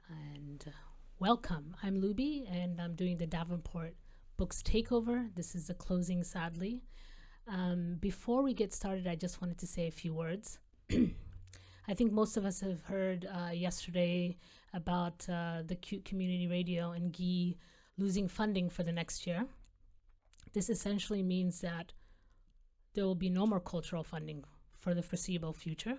and welcome. I'm Lubi, and I'm doing the Davenport Books Takeover. This is the closing, sadly. Before we get started, I just wanted to say a few words. I think most of us have heard yesterday about the Cute Community Radio and GI losing funding for the next year. This essentially means that there will be no more cultural funding for the foreseeable future.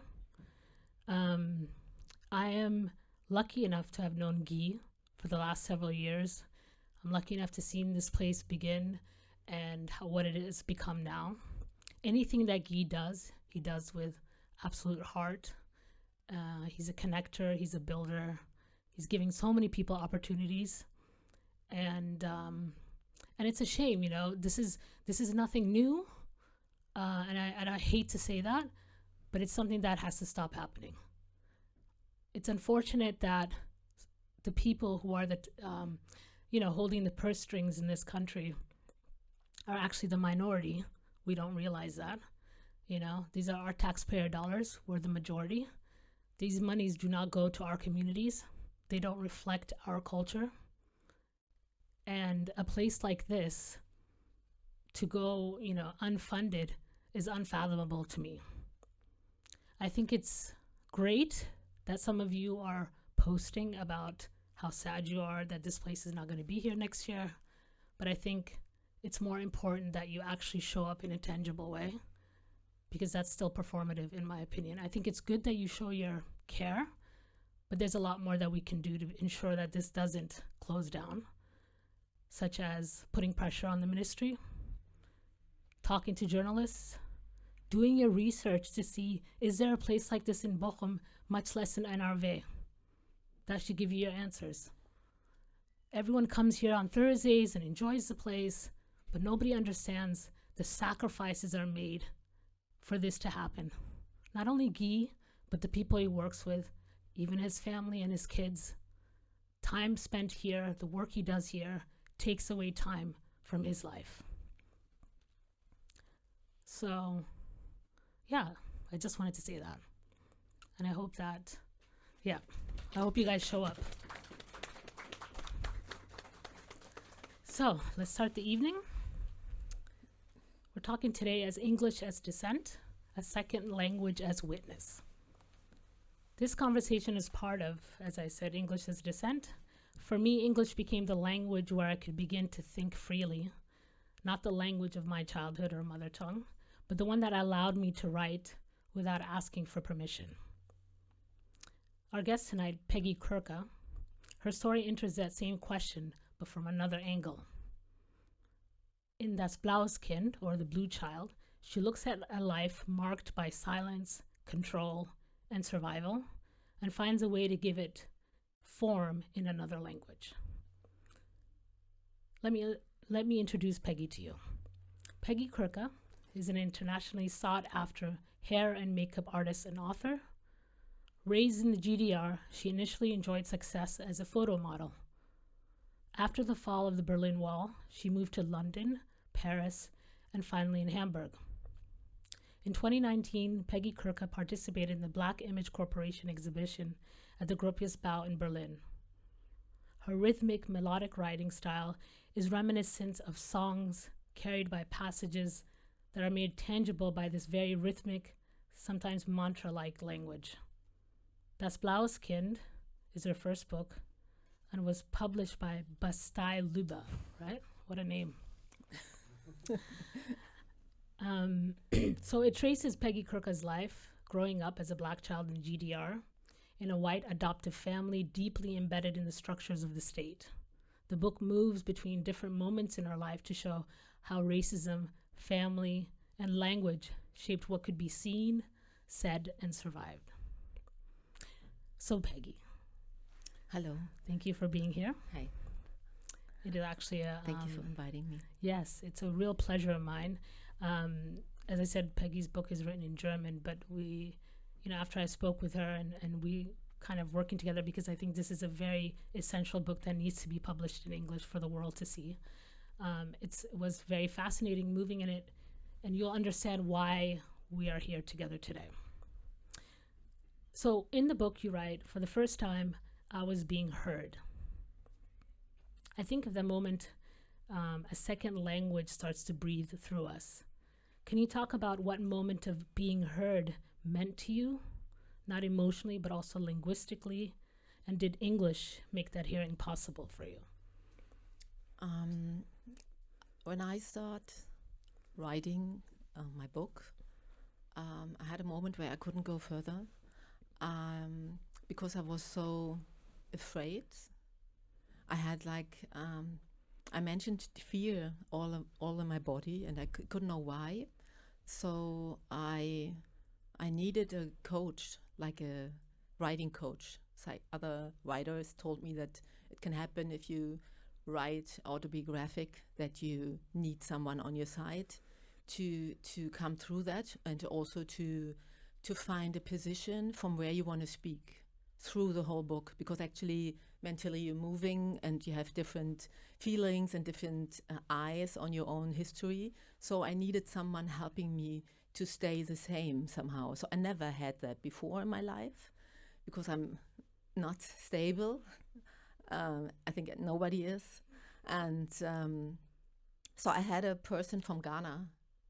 I am lucky enough to have known GI for the last several years. I'm lucky enough to see this place begin and what it has become now. Anything that GI does, he does with absolute heart. He's a connector, he's a builder. He's giving so many people opportunities. And it's a shame, you know, this is nothing new. And I hate to say that, but it's something that has to stop happening. It's unfortunate that the people who are holding the purse strings in this country are actually the minority. We don't realize that. You know, these are our taxpayer dollars. We're the majority. These monies do not go to our communities. They don't reflect our culture. And a place like this to go, unfunded is unfathomable to me. I think it's great that some of you are posting about how sad you are that this place is not going to be here next year. But I think it's more important that you actually show up in a tangible way, because that's still performative, in my opinion. I think it's good that you show your care, but there's a lot more that we can do to ensure that this doesn't close down, such as putting pressure on the ministry, talking to journalists, doing your research to see, is there a place like this in Bochum, much less in NRV? That should give you your answers. Everyone comes here on Thursdays and enjoys the place, but nobody understands the sacrifices are made for this to happen. Not only Guy, but the people he works with, even his family and his kids. Time spent here, the work he does here, takes away time from his life. So, yeah, I just wanted to say that. And I hope I hope you guys show up. So, let's start the evening. We're talking today as English as dissent, a second language as witness. This conversation is part of, as I said, English as dissent. For me, English became the language where I could begin to think freely, not the language of my childhood or mother tongue, but the one that allowed me to write without asking for permission. Our guest tonight, Peggy Kurka, her story enters that same question, but from another angle. In Das Blaue Kind, or the Blue Child, she looks at a life marked by silence, control, and survival, and finds a way to give it form in another language. Let me introduce Peggy to you. Peggy Kurka is an internationally sought-after hair and makeup artist and author. Raised in the GDR, she initially enjoyed success as a photo model. After the fall of the Berlin Wall, she moved to London, Paris, and finally in Hamburg. In 2019, Peggy Kurka participated in the Black Image Corporation exhibition at the Gropius Bau in Berlin. Her rhythmic, melodic writing style is reminiscent of songs carried by passages that are made tangible by this very rhythmic, sometimes mantra-like language. Das Blaue Kind is her first book and was published by Bastei Lübbe, right? What a name. So it traces Peggy Kurka's life growing up as a black child in GDR in a white adoptive family deeply embedded in the structures of the state. The book moves between different moments in her life to show how racism, family, and language shaped what could be seen, said, and survived. So Peggy. Hello. Thank you for being here. Hi. It is actually a... Thank you for inviting me. Yes, it's a real pleasure of mine. As I said, Peggy's book is written in German, but we, after I spoke with her and we kind of working together, because I think this is a very essential book that needs to be published in English for the world to see. It was very fascinating moving in it, and you'll understand why we are here together today. So in the book you write, for the first time, I was being heard. I think of the moment a second language starts to breathe through us. Can you talk about what moment of being heard meant to you, not emotionally, but also linguistically? And did English make that hearing possible for you? When I start writing my book, I had a moment where I couldn't go further because I was so afraid. I had I mentioned fear all in my body, and I couldn't know why. So I needed a coach, like a writing coach. Other writers told me that it can happen if you write autobiographic, that you need someone on your side to come through that, and also to find a position from where you want to speak through the whole book, because actually mentally you're moving and you have different feelings and different eyes on your own history. So I needed someone helping me to stay the same somehow. So I never had that before in my life because I'm not stable. I think nobody is. And so I had a person from Ghana.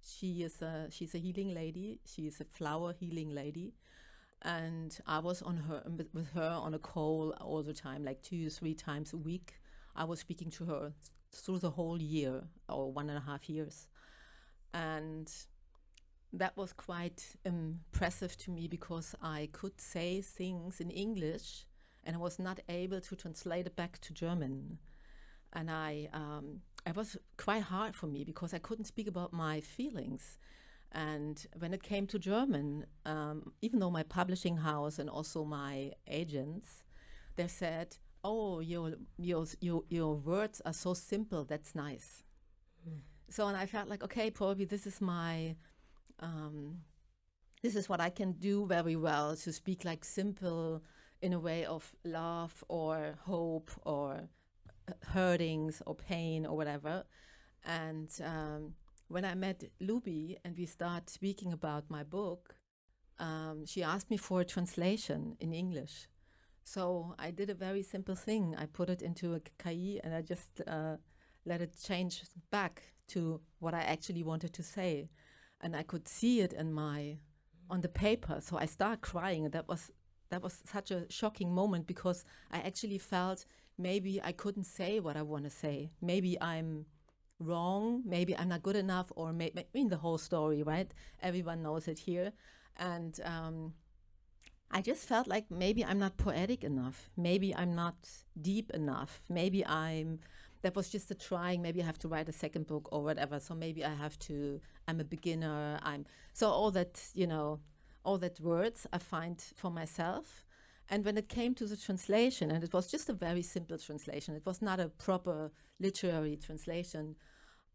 She's a healing lady. She is a flower healing lady. And I was with her on a call all the time, like 2 or 3 times a week. I was speaking to her through the whole year, or 1.5 years. And that was quite impressive to me because I could say things in English and I was not able to translate it back to German. And it was quite hard for me because I couldn't speak about my feelings. And when it came to German, even though my publishing house and also my agents, they said, "Oh, your words are so simple. That's nice." So, and I felt like, okay, probably this is what I can do very well, to speak like simple in a way of love or hope or hurtings or pain or whatever. And when I met Lubi and we start speaking about my book, she asked me for a translation in English. So I did a very simple thing. I put it into a KI and I just let it change back to what I actually wanted to say. And I could see it on the paper. So I started crying, and that was such a shocking moment because I actually felt maybe I couldn't say what I want to say. Maybe I'm wrong, maybe I'm not good enough, or maybe the whole story, right? Everyone knows it here. And I just felt like maybe I'm not poetic enough. Maybe I'm not deep enough. Maybe that was just a trying. Maybe I have to write a second book or whatever. So maybe I'm a beginner. So all that words I find for myself. And when it came to the translation, and it was just a very simple translation, it was not a proper literary translation,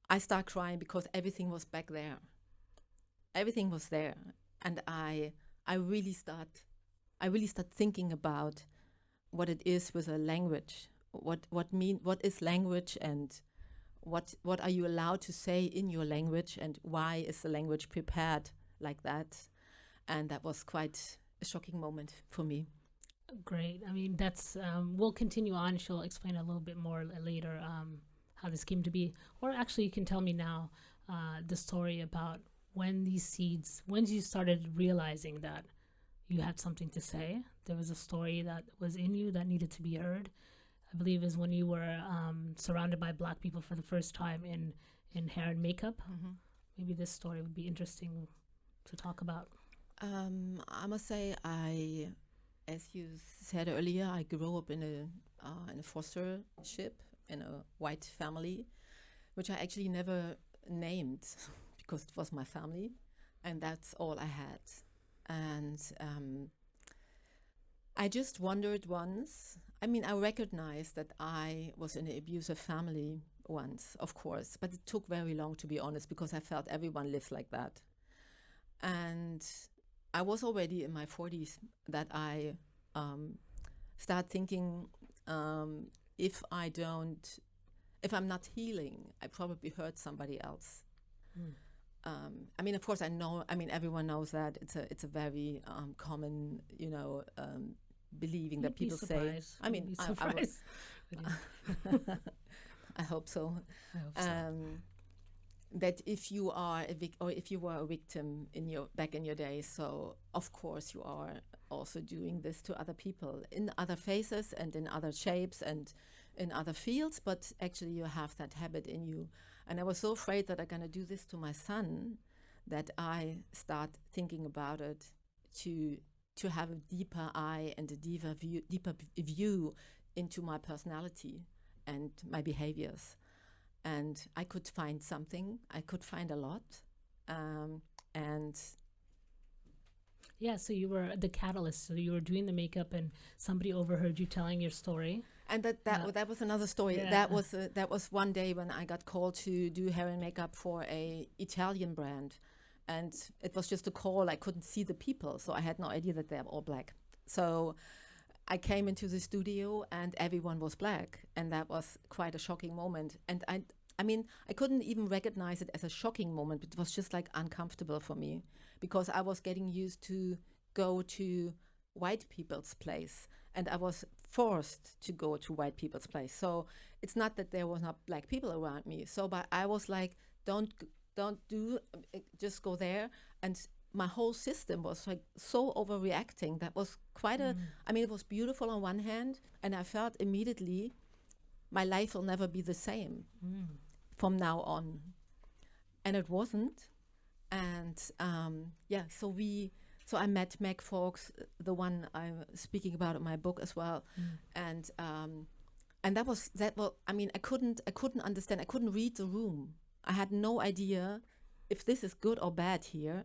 I started crying because everything was back there. Everything was there. And I really start thinking about what it is with a language. What is language, and what are you allowed to say in your language, and why is the language prepared like that? And that was quite a shocking moment for me. Great. I mean, that's we'll continue on. She'll explain a little bit more later how this came to be. Or actually, you can tell me now the story about when you started realizing that you had something to say. There was a story that was in you that needed to be heard. I believe is when you were surrounded by Black people for the first time in hair and makeup. Mm-hmm. Maybe this story would be interesting to talk about. I must say, as you said earlier, I grew up in a fostership in a white family, which I actually never named because it was my family, and that's all I had. And I just wondered once. I mean, I recognized that I was in an abusive family once, of course, but it took very long, to be honest, because I felt everyone lives like that. And I was already in my 40s that I start thinking, if I'm not healing, I probably hurt somebody else. I mean, of course, I know. I mean, everyone knows that it's a very common, believing You'd that be people say. surprised. I mean, You'd be I was. surprised. I hope so. I hope so. That if you are if you were a victim back in your day, so of course you are also doing this to other people in other faces and in other shapes and in other fields, but actually you have that habit in you. And I was so afraid that I'm going to do this to my son that I start thinking about it to have a deeper eye and a deeper view into my personality and my behaviors. And I could find something. I could find a lot. And yeah, so you were the catalyst. So you were doing the makeup, and somebody overheard you telling your story. And that was another story. Yeah. That was one day when I got called to do hair and makeup for a Italian brand, and it was just a call. I couldn't see the people, so I had no idea that they're all black. So I came into the studio and everyone was black, and that was quite a shocking moment. And I mean, I couldn't even recognize it as a shocking moment, but it was just like uncomfortable for me because I was getting used to go to white people's place, and I was forced to go to white people's place. So it's not that there was not black people around me. So, but I was like, don't do, just go there. And my whole system was like so overreacting. That was quite I mean, it was beautiful on one hand, and I felt immediately my life will never be the same from now on. And it wasn't. And so I met Meg Fawkes, the one I'm speaking about in my book as well. And that was, I mean, I couldn't understand. I couldn't read the room. I had no idea if this is good or bad here.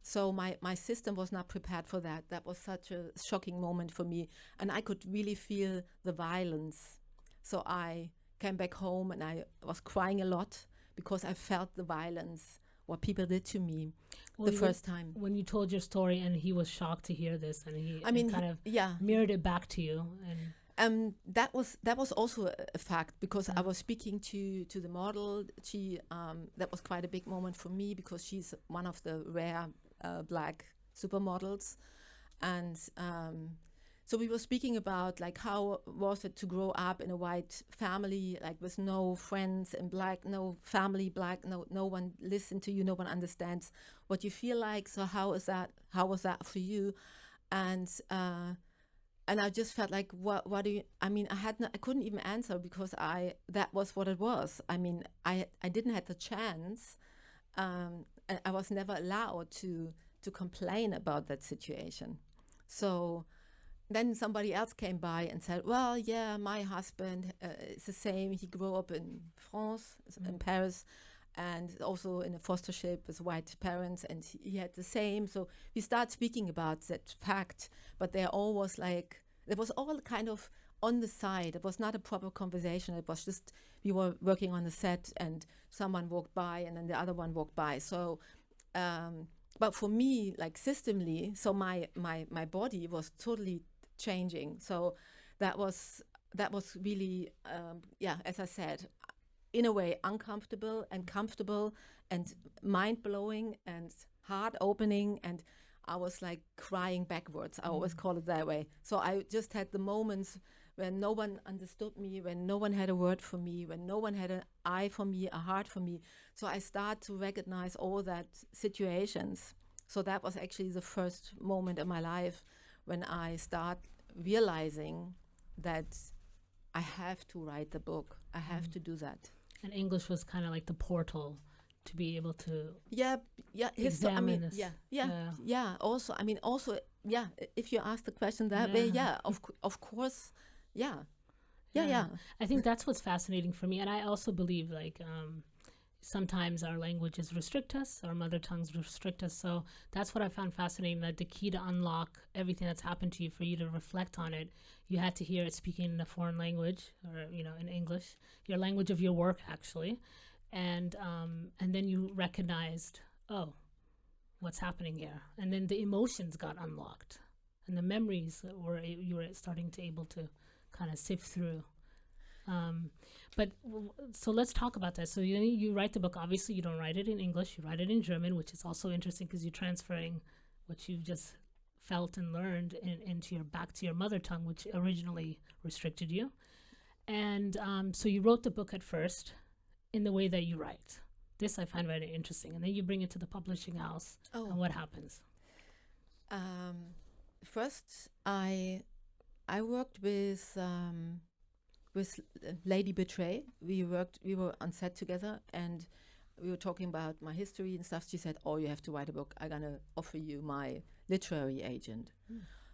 So my system was not prepared for that. That was such a shocking moment for me. And I could really feel the violence. So I came back home and I was crying a lot because I felt the violence, what people did to me first time. When you told your story and he was shocked to hear this, and he yeah, mirrored it back to you. And that was also a fact because I was speaking to the model. She that was quite a big moment for me because she's one of the rare black supermodels, and so we were speaking about like how was it to grow up in a white family, like with no friends in black, no family black, no one listens to you, no one understands what you feel like. So how was that for you? And I just felt like, what do you, I mean, I couldn't even answer because that was what it was. I mean, I didn't have the chance, and I was never allowed to complain about that situation. So then somebody else came by and said, well, yeah, my husband is the same. He grew up in France, in Paris, and also in a fostership with white parents, and he had the same. So we start speaking about that fact, but there was all kind of on the side. It was not a proper conversation. It was just, we were working on the set and someone walked by and then the other one walked by. So, but for me, like systemly, so my body was totally changing. So that was really, as I said, in a way uncomfortable and comfortable and mind-blowing and heart-opening, and I was like crying backwards. I always call it that way. So I just had the moments when no one understood me, when no one had a word for me, when no one had an eye for me, a heart for me. So I start to recognize all that situations. So that was actually the first moment in my life when I start realizing that I have to write the book. I have to do that. And English was kind of like the portal to be able to examine this. Also, if you ask the question that way, of course, yeah. I think that's what's fascinating for me. And I also believe like sometimes our languages restrict us, our mother tongues restrict us. So that's what I found fascinating, that the key to unlock everything that's happened to you, for you to reflect on it, you had to hear it speaking in a foreign language, or, in English, your language of your work, actually. And then you recognized, oh, what's happening here? And then the emotions got unlocked, and the memories you were starting to able to kind of sift through. So let's talk about that. So you write the book. Obviously, you don't write it in English. You write it in German, which is also interesting because you're transferring what you've just felt and learned into back to your mother tongue, which originally restricted you. And so you wrote the book at first in the way that you write. This I find very interesting. And then you bring it to the publishing house. Oh. And what happens? First, I worked with Lady Betray. We were on set together, and we were talking about my history and stuff. She said, "Oh, you have to write a book. I'm gonna offer you my literary agent."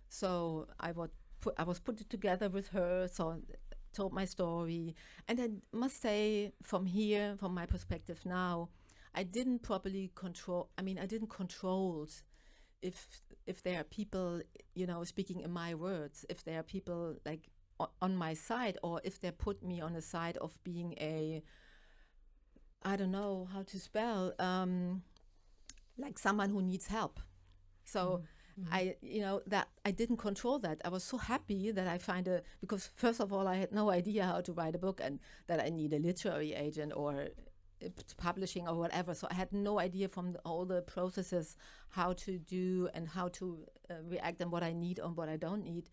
So I was put it together with her. So told my story, and I must say, from my perspective now, I didn't properly control. I mean, I didn't control if there are people, speaking in my words, if there are people like on my side, or if they put me on the side of being I don't know how to spell, like someone who needs help. So that I didn't control that. I was so happy that I because first of all, I had no idea how to write a book and that I need a literary agent or publishing or whatever. So I had no idea from all the processes how to do and how to react and what I need and what I don't need.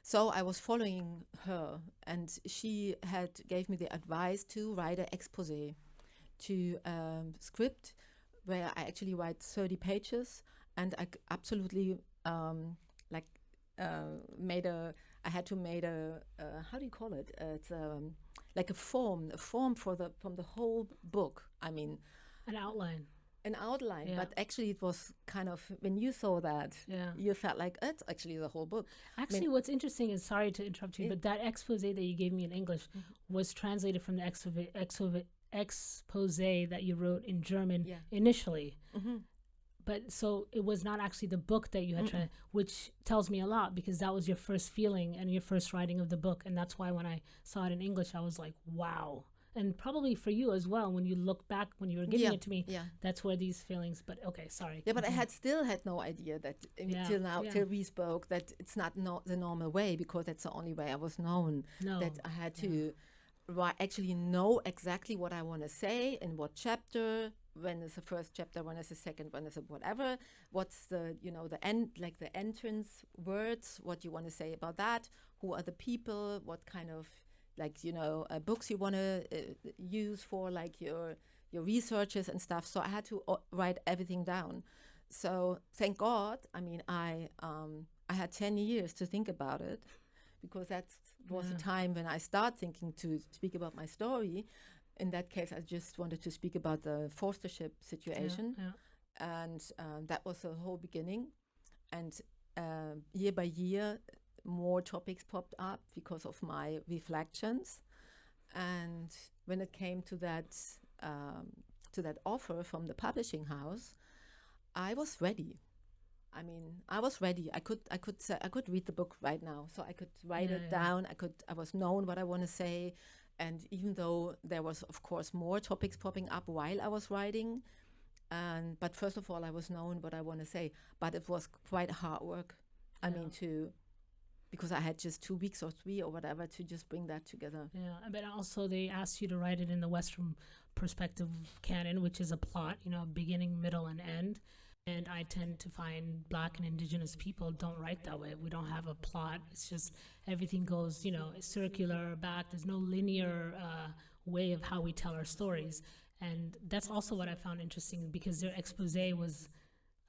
So I was following her, and she gave me the advice to write an expose to script where I actually write 30 pages, and I absolutely I had to make how do you call it? It's like a form from the whole book. I mean, an outline. Yeah. But actually it was kind of, when you saw that, you felt like it's actually the whole book. Actually, what's interesting is, sorry to interrupt you, but that expose that you gave me in English was translated from the expose that you wrote in German initially. But so it was not actually the book that you had which tells me a lot, because that was your first feeling and your first writing of the book. And that's why when I saw it in English, I was like, wow. And probably for you as well, when you look back, when you were giving it to me, that's where these feelings, but okay, sorry. Yeah, but I still had no idea that until now, till we spoke, that it's not the normal way, because that's the only way I was known. No. That I had to actually know exactly what I want to say, in what chapter, when is the first chapter, when is the second, when is it whatever, what's the, the end, like the entrance words, what you want to say about that, who are the people, what kind of, like, books you want to use for like your researches and stuff. So I had to write everything down. So thank God, I mean, I had 10 years to think about it, because that was the time when I started thinking to speak about my story. In that case, I just wanted to speak about the fostership situation. And that was the whole beginning. And year by year, more topics popped up because of my reflections. And when it came to that offer from the publishing house, I was ready. I mean, I was ready. I could read the book right now, so I could write it down. I was known what I want to say, and even though there was, of course, more topics popping up while I was writing, but first of all, I was known what I want to say. But it was quite hard work. I mean, because I had just 2 weeks or 3 or whatever to just bring that together. Yeah, but also they asked you to write it in the Western perspective canon, which is a plot, beginning, middle, and end. And I tend to find Black and Indigenous people don't write that way. We don't have a plot. It's just everything goes, circular back. There's no linear way of how we tell our stories. And that's also what I found interesting, because their expose was,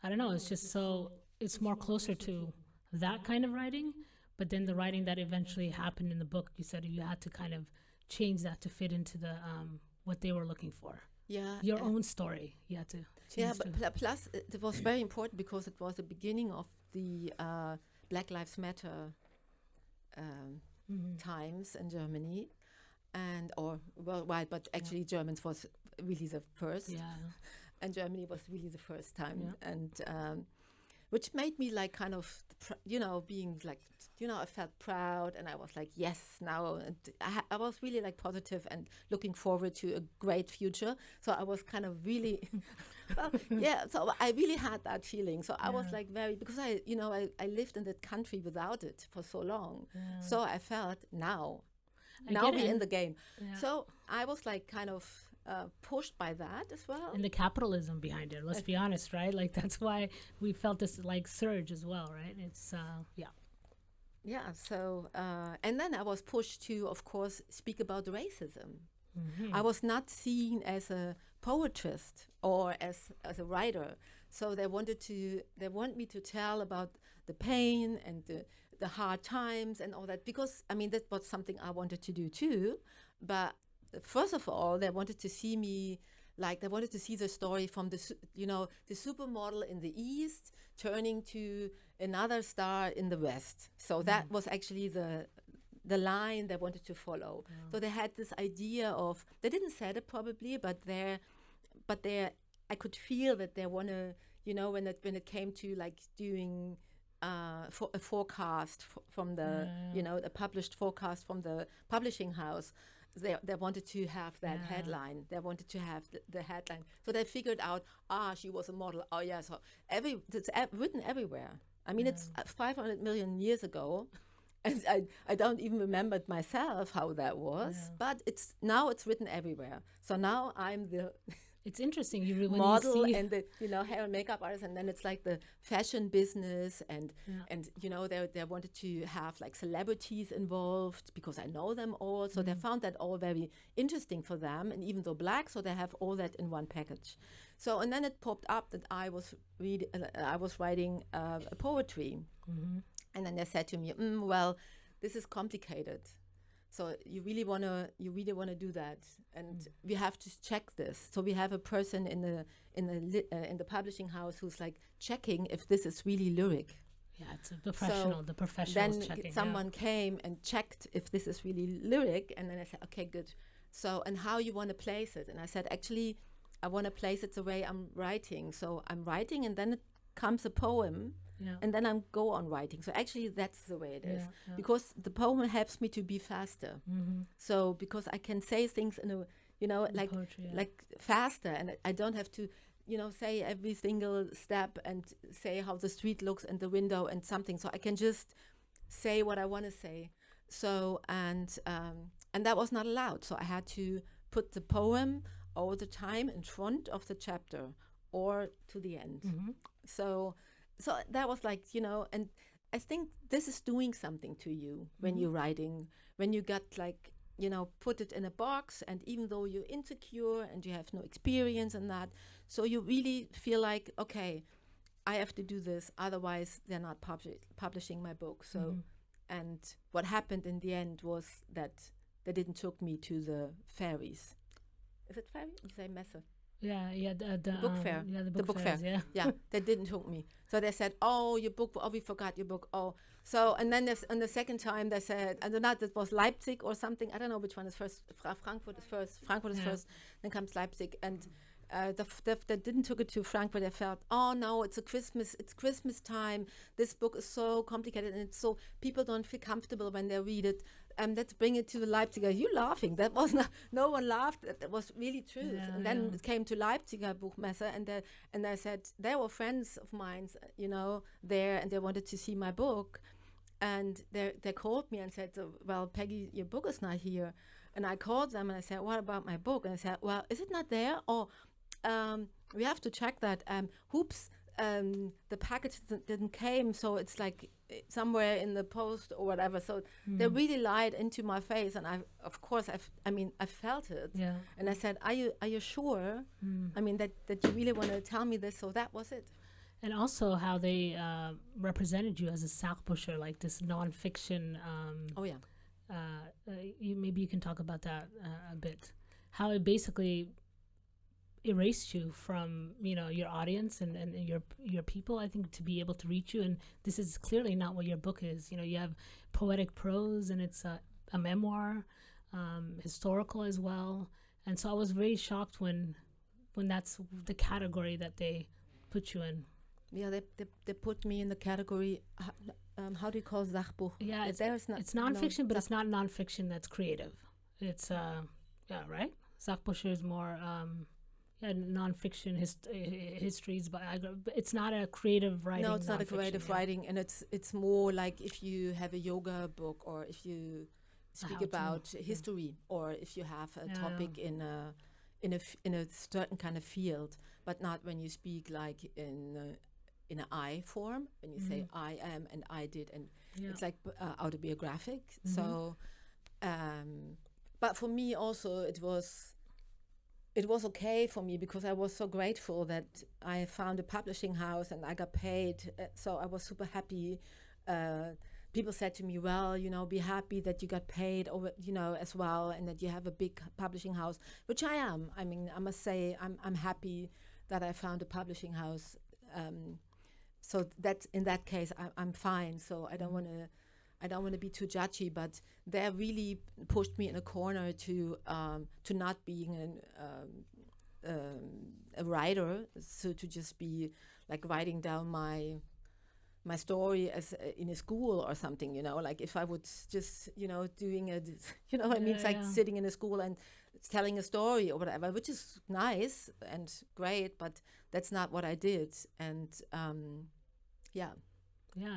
I don't know, it's just so, it's more closer to that kind of writing. But then the writing that eventually happened in the book, you said you had to kind of change that to fit into the what they were looking for. Yeah. Your own story, you had to change. Yeah, but plus it was very important because it was the beginning of the Black Lives Matter times in Germany, or worldwide, but actually Germans was really the first. Yeah. And Germany was really the first time. Yeah. And which made me like kind of, being like, I felt proud, and I was like, yes, now. And I was really like positive and looking forward to a great future. So I was kind of really, so I really had that feeling. So I was like because I lived in that country without it for so long. Yeah. So I felt now we're in the game. Yeah. So I was like kind of pushed by that as well. And the capitalism behind it, let's be honest, right? Like, that's why we felt this, like, surge as well, right? It's, yeah. Yeah, so, and then I was pushed to, of course, speak about racism. I was not seen as a poetist or as a writer. So they want me to tell about the pain and the hard times and all that, because, I mean, that was something I wanted to do too. But first of all, they wanted to see me, like, they wanted to see the story from the supermodel in the East turning to another star in the West. So that was actually the line they wanted to follow. So they had this idea of, they didn't say it probably, but I could feel that they want to, when it came to, like, doing a forecast from the, a published forecast from the publishing house, they wanted to have that headline. They wanted to have the headline. So they figured out, she was a model. Oh, yeah. So it's written everywhere. I mean, it's 500 million years ago. And I don't even remember it myself how that was. But now it's written everywhere. So now I'm the it's interesting. You really model and the hair and makeup artist, and then it's like the fashion business, and they wanted to have, like, celebrities involved because I know them all. So they found that all very interesting for them, and even though Black, so they have all that in one package. So, and then it popped up that I was writing a poetry, and then they said to me, well, this is complicated. So you really want to do that, and we have to check this. So we have a person in the publishing house who's, like, checking if this is really lyric. Yeah, it's a professional. So the professionals then checking. Someone came and checked if this is really lyric, and then I said, okay, good. So, and how you want to place it? And I said, actually, I want to place it the way I'm writing. So I'm writing, and then it comes a poem. Yeah. And then I go on writing. So actually, that's the way it is. Yeah. Because the poem helps me to be faster. So because I can say things in a, like poetry, like faster, and I don't have to, say every single step and say how the street looks and the window and something. So I can just say what I want to say. So and that was not allowed. So I had to put the poem all the time in front of the chapter or to the end. So that was, like, and I think this is doing something to you when you're writing, when you got, like, put it in a box, and even though you're insecure and you have no experience in that, so you really feel like, okay, I have to do this, otherwise they're not publishing my book. So, and what happened in the end was that they didn't took me to the fairies. Is it fairy? You say messe. Yeah, the book fair. Yeah, the book fair. Yeah, they didn't hook me. So they said, "Oh, your book. Oh, we forgot your book. Oh." So, and then on the second time they said, I don't know, it was Leipzig or something. I don't know which one is first. Frankfurt is first. First. Then comes Leipzig, and they didn't took it to Frankfurt. They felt, oh no, it's Christmas time. This book is so complicated, and it's so people don't feel comfortable when they read it. Let's bring it to the Leipziger. You laughing? That was no one laughed. That was really true. And then it came to Leipziger Buchmesse, and they said they were friends of mine, there, and they wanted to see my book, and they called me and said, well, Peggy, your book is not here. And I called them and I said, what about my book? And I said, well, is it not there? Or we have to check that. Oops, the package didn't came, so it's like somewhere in the post or whatever. So they really lied into my face, and I felt it. Yeah. And I said, are you sure? I mean that you really want to tell me this? So that was it. And also how they represented you as a Sachbücher, like this nonfiction. Maybe you can talk about that a bit. How it basically erased you from your audience and your people, I think, to be able to reach you. And this is clearly not what your book is. You have poetic prose, and it's a memoir, historical as well. And so I was very shocked when that's the category that they put you in. Yeah, they put me in the category. How do you call Sachbuch? Yeah, it's nonfiction, but it's not nonfiction that's creative. It's right. Sachbücher is more nonfiction histories, but it's not a creative writing. No, it's not a creative writing, and it's more like if you have a yoga book, or if you speak about history, or if you have a topic in in a certain kind of field, but not when you speak like in an I form, when you say I am and I did, and it's like autobiographic. So, but for me also it was okay for me because I was so grateful that I found a publishing house and I got paid. So I was super happy. People said to me, well, be happy that you got paid over, as well, and that you have a big publishing house, which I am. I mean, I must say I'm happy that I found a publishing house. So that in that case, I'm fine. So I don't want to be too judgy, but they really pushed me in a corner to not being a writer, so to just be like writing down my story as in a school or something, like if I would just, doing it, I mean, it's like sitting in a school and telling a story or whatever, which is nice and great, but that's not what I did. And yeah,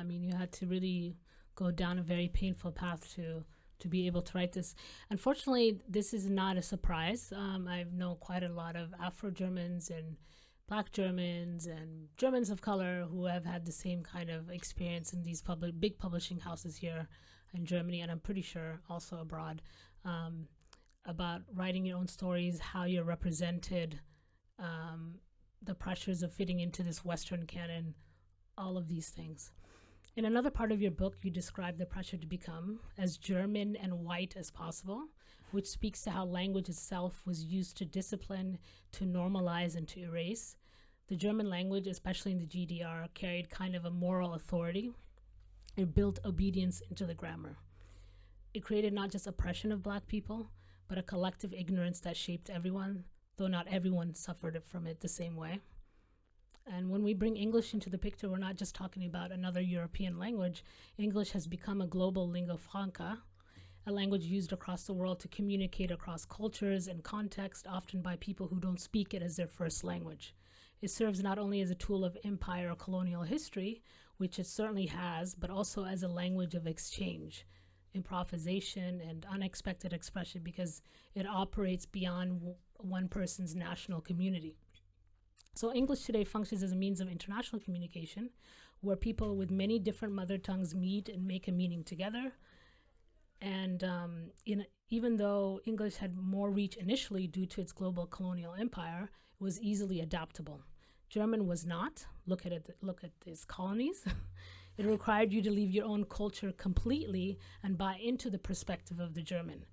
I mean, you had to really go down a very painful path to be able to write this. Unfortunately, this is not a surprise. I know quite a lot of Afro-Germans and Black Germans and Germans of color who have had the same kind of experience in these big publishing houses here in Germany, and I'm pretty sure also abroad, about writing your own stories, how you're represented, the pressures of fitting into this Western canon, all of these things. In another part of your book, you describe the pressure to become as German and white as possible, which speaks to how language itself was used to discipline, to normalize, and to erase. The German language, especially in the GDR, carried kind of a moral authority. It built obedience into the grammar. It created not just oppression of Black people, but a collective ignorance that shaped everyone, though not everyone suffered from it the same way. And when we bring English into the picture, we're not just talking about another European language. English has become a global lingua franca, a language used across the world to communicate across cultures and context, often by people who don't speak it as their first language. It serves not only as a tool of empire or colonial history, which it certainly has, but also as a language of exchange, improvisation, and unexpected expression, because it operates beyond one person's national community. So English today functions as a means of international communication, where people with many different mother tongues meet and make a meaning together. And even though English had more reach initially due to its global colonial empire, it was easily adaptable. German was not. Look at it. Look at these colonies. It required you to leave your own culture completely and buy into the perspective of the German.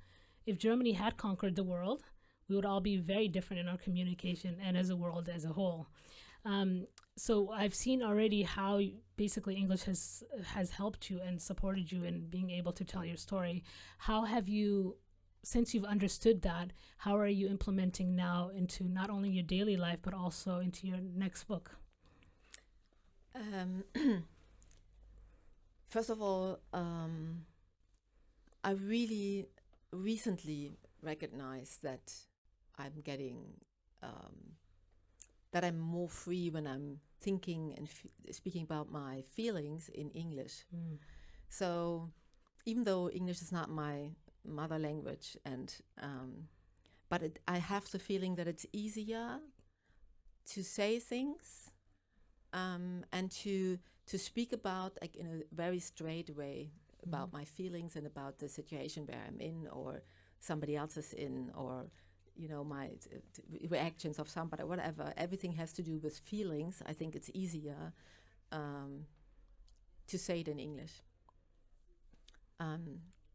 If Germany had conquered the world, we would all be very different in our communication and as a world as a whole. So I've seen already how basically English has helped you and supported you in being able to tell your story. How have you, since you've understood that, how are you implementing now into not only your daily life, but also into your next book? First of all, I really recently recognized that I'm getting, that I'm more free when I'm thinking and speaking about my feelings in English. So even though English is not my mother language, and but I have the feeling that it's easier to say things and to speak about, like, in a very straight way about my feelings and about the situation where I'm in or somebody else is in, or my reactions of somebody, whatever. Everything has to do with feelings. I think it's easier to say it in English.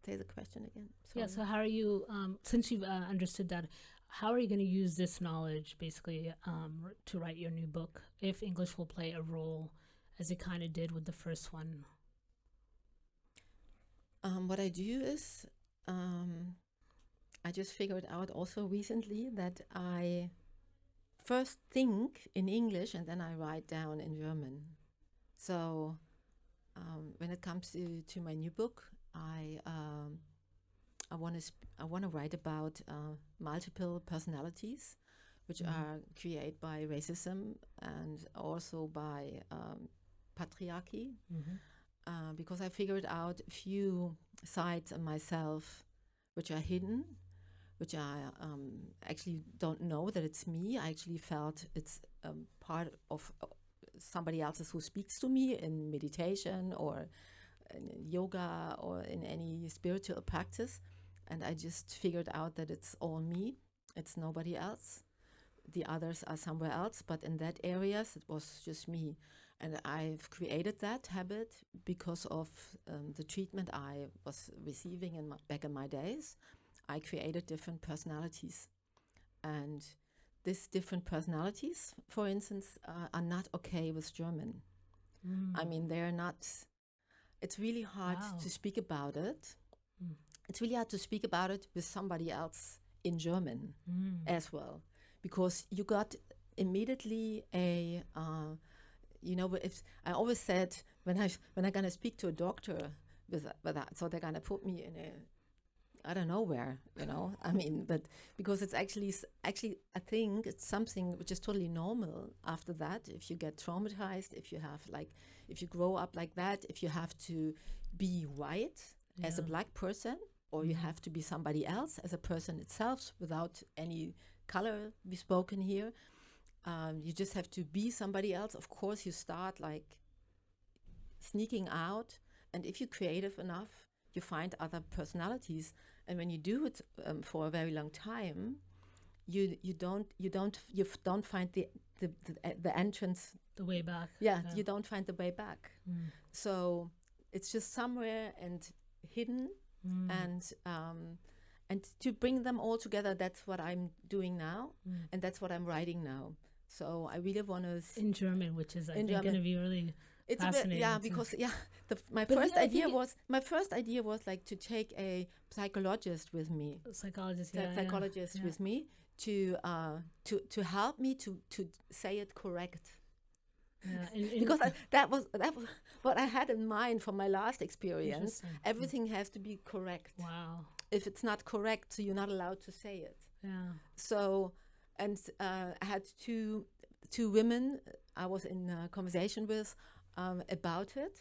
Say the question again. Sorry. Yeah, so how are you, since you've understood that, how are you going to use this knowledge basically to write your new book, if English will play a role as it kind of did with the first one? What I do is I just figured out also recently that I first think in English and then I write down in German. So when it comes to my new book, I want to write about multiple personalities, which are created by racism and also by patriarchy, because I figured out a few sides of myself which are hidden, which I actually don't know that it's me. I actually felt it's part of somebody else's who speaks to me in meditation or in yoga or in any spiritual practice. And I just figured out that it's all me. It's nobody else. The others are somewhere else, but in that areas, it was just me. And I've created that habit because of the treatment I was receiving back in my days. I created different personalities. And these different personalities, for instance, are not okay with German. I mean, they're not, it's really hard to speak about it. It's really hard to speak about it with somebody else in German as well. Because you got immediately a, if I always said when I'm gonna speak to a doctor with that, so they're gonna put me in I don't know where, I mean, but because it's actually I think it's something which is totally normal after that. If you get traumatized, if you grow up like that, if you have to be white as a black person, or you have to be somebody else as a person itself without any color be spoken here. You just have to be somebody else. Of course, you start like sneaking out, and if you're creative enough, you find other personalities. And when you do it for a very long time, you don't find the entrance, the way back. Yeah, you don't find the way back. So it's just somewhere and hidden, and to bring them all together, that's what I'm doing now, and that's what I'm writing now. So I really want to in German, which is I think going to be really fascinating. A bit, because my first idea was like to take a psychologist with me, psychologist with me to help me to say it correct. Yeah, because that was what I had in mind for my last experience. Everything has to be correct. Wow. If it's not correct, so you're not allowed to say it. Yeah. So, and I had two women I was in conversation with about it,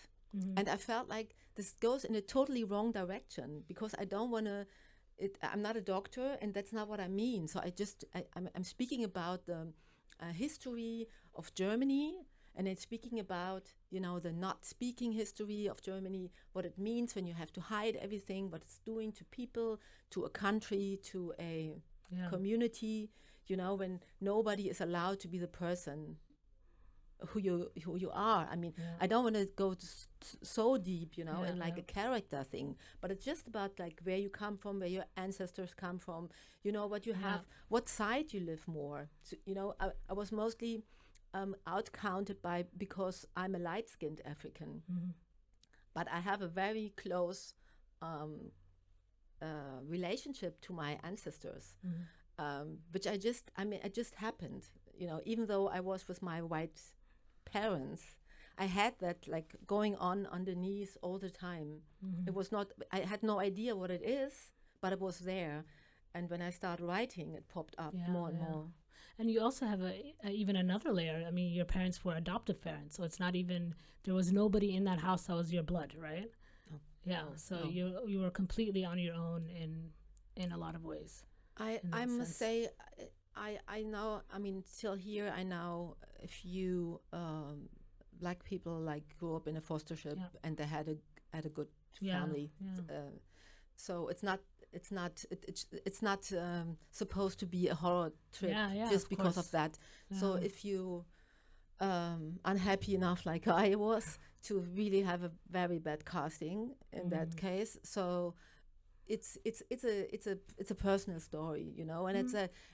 and I felt like this goes in a totally wrong direction, because I don't want to. I'm not a doctor, and that's not what I mean. So I'm speaking about the history of Germany. And it's speaking about, the not speaking history of Germany, what it means when you have to hide everything, what it's doing to people, to a country, to a community, when nobody is allowed to be the person who you are. I mean, I don't want to go so deep, in like a character thing, but it's just about like where you come from, where your ancestors come from, what you have, what side you live more. So, I was mostly out-counted because I'm a light-skinned African, but I have a very close relationship to my ancestors, which it just happened, even though I was with my white parents, I had that like going on underneath all the time. It was not, I had no idea what it is, but it was there. And when I started writing, it popped up more and more. And you also have even another layer. I mean, your parents were adoptive parents, so it's not even, there was nobody in that house that was your blood, right? No. Yeah, so you were completely on your own in a lot of ways. I must say, I know, I mean, till here, I know a few black people like grew up in a fostership and they had a good family. So it's not supposed to be a horror trip just because of that. So if you unhappy enough like I was to really have a very bad casting in that case, so it's a personal story,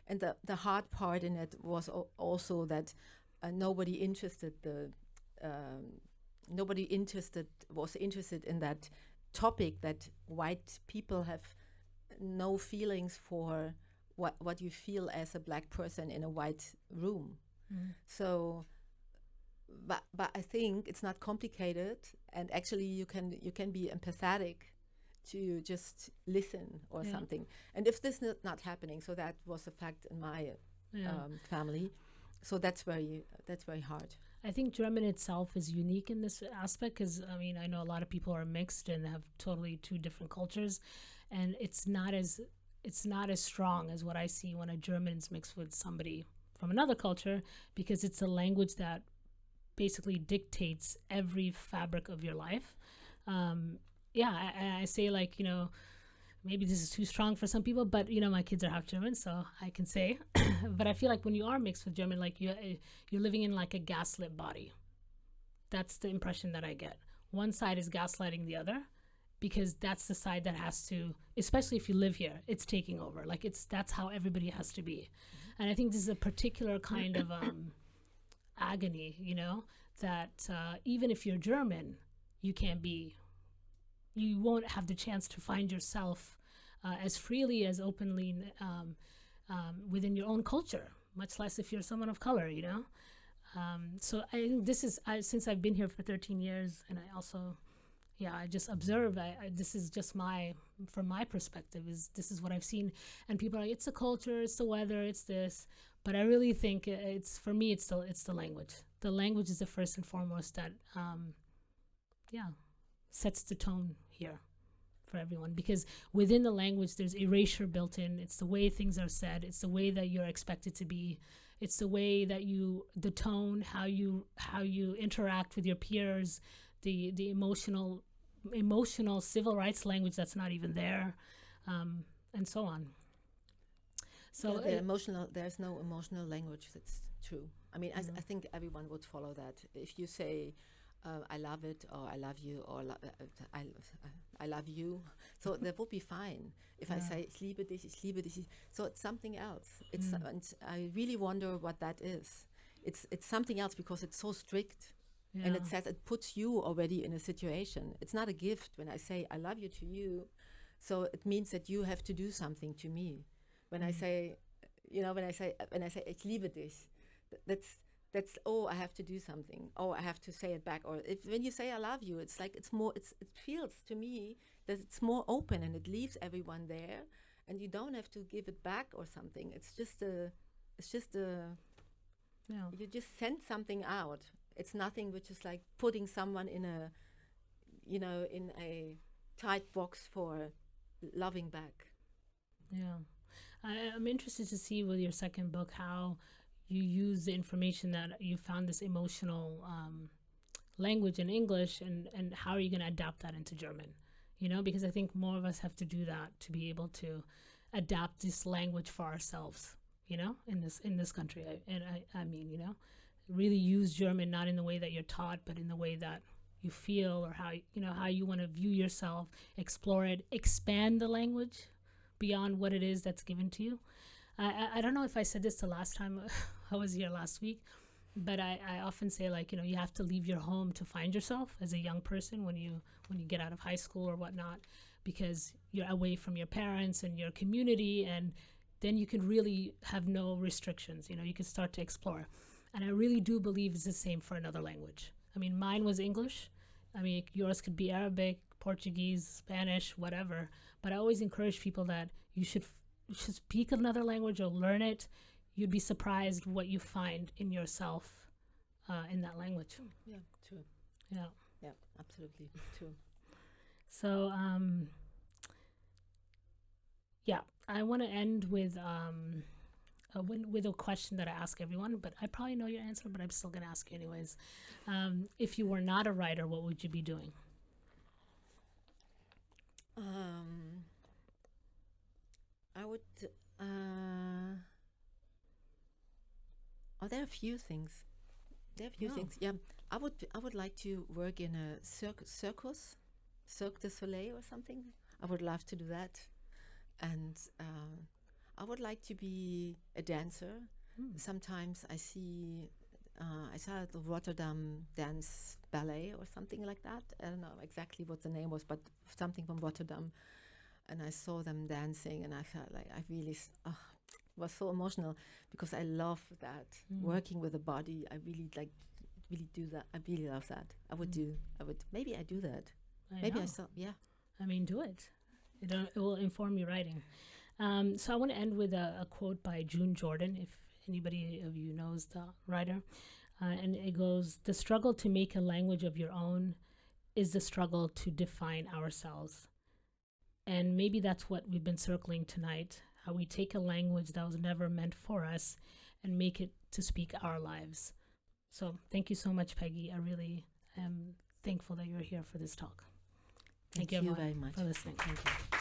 and the hard part in it was also that nobody was interested in that topic, that white people have no feelings for what you feel as a black person in a white room. So but I think it's not complicated, and actually you can be empathetic to just listen or something. And if this is not happening, so that was a fact in my family, so that's very hard. I think German itself is unique in this aspect because, I mean, I know a lot of people are mixed and have totally two different cultures, and it's not as it's not as strong as what I see when a German's mixed with somebody from another culture, because it's a language that basically dictates every fabric of your life. I say, like, maybe this is too strong for some people, but my kids are half German, so I can say. But I feel like when you are mixed with German, like you're living in like a gaslit body. That's the impression that I get. One side is gaslighting the other, because that's the side that has to, especially if you live here, it's taking over. Like that's how everybody has to be. And I think this is a particular kind of agony, that even if you're German, you won't have the chance to find yourself as freely, as openly within your own culture, much less if you're someone of color, So I think this is, since I've been here for 13 years, and I also, I just observe, this is just from my perspective, this is what I've seen. And people are like, it's the culture, it's the weather, it's this. But I really think for me, it's the language. The language is the first and foremost that, sets the tone here for everyone, because within the language there's erasure built in. It's the way things are said, it's the way that you're expected to be, it's the way that the tone, how you interact with your peers, the emotional civil rights language that's not even there, and so on. So there's no emotional language. That's true. I mean, I think everyone would follow that. If you say I love it, or I love you, or I love you, so that would be fine. If I say ich liebe dich, so it's something else. And I really wonder what that is. It's something else, because it's so strict, and it puts you already in a situation. It's not a gift when I say I love you to you, so it means that you have to do something to me. When I say, when I say ich liebe dich, that's I have to do something. I have to say it back. Or when you say I love you, it's like it feels to me that it's more open, and it leaves everyone there, and you don't have to give it back or something. You just send something out. It's nothing which is like putting someone in a tight box for loving back. Yeah. I'm interested to see with your second book how you use the information that you found, this emotional language in English, and how are you going to adapt that into German? Because I think more of us have to do that to be able to adapt this language for ourselves, in this country. I mean, really use German not in the way that you're taught, but in the way that you feel, or how you want to view yourself, explore it, expand the language beyond what it is that's given to you. I don't know if I said this the last time I was here last week, but I often say, like, you have to leave your home to find yourself as a young person when you get out of high school or whatnot, because you're away from your parents and your community, and then you can really have no restrictions. You can start to explore. And I really do believe it's the same for another language. I mean, mine was English. I mean, yours could be Arabic, Portuguese, Spanish, whatever. But I always encourage people that you should speak another language or learn it. You'd be surprised what you find in yourself in that language. Yeah, true. Yeah, absolutely true. So, I want to end with a question that I ask everyone, but I probably know your answer, but I'm still going to ask you anyways. If you were not a writer, what would you be doing? I would. There are a few things. Yeah, I would like to work in a circus, Cirque du Soleil or something. I would love to do that, and I would like to be a dancer. Sometimes I saw the Rotterdam dance ballet or something like that. I don't know exactly what the name was, but something from Rotterdam. And I saw them dancing, and I felt like I really was so emotional, because I love that, working with the body. I really do that. I really love that. Maybe I do that. I mean, do it. It will inform your writing. So I want to end with a quote by June Jordan, if anybody of you knows the writer. And it goes, "The struggle to make a language of your own is the struggle to define ourselves." And maybe that's what we've been circling tonight, how we take a language that was never meant for us and make it to speak our lives. So thank you so much, Peggy. I really am thankful that you're here for this talk. Thank you everyone very much for listening. Thank you.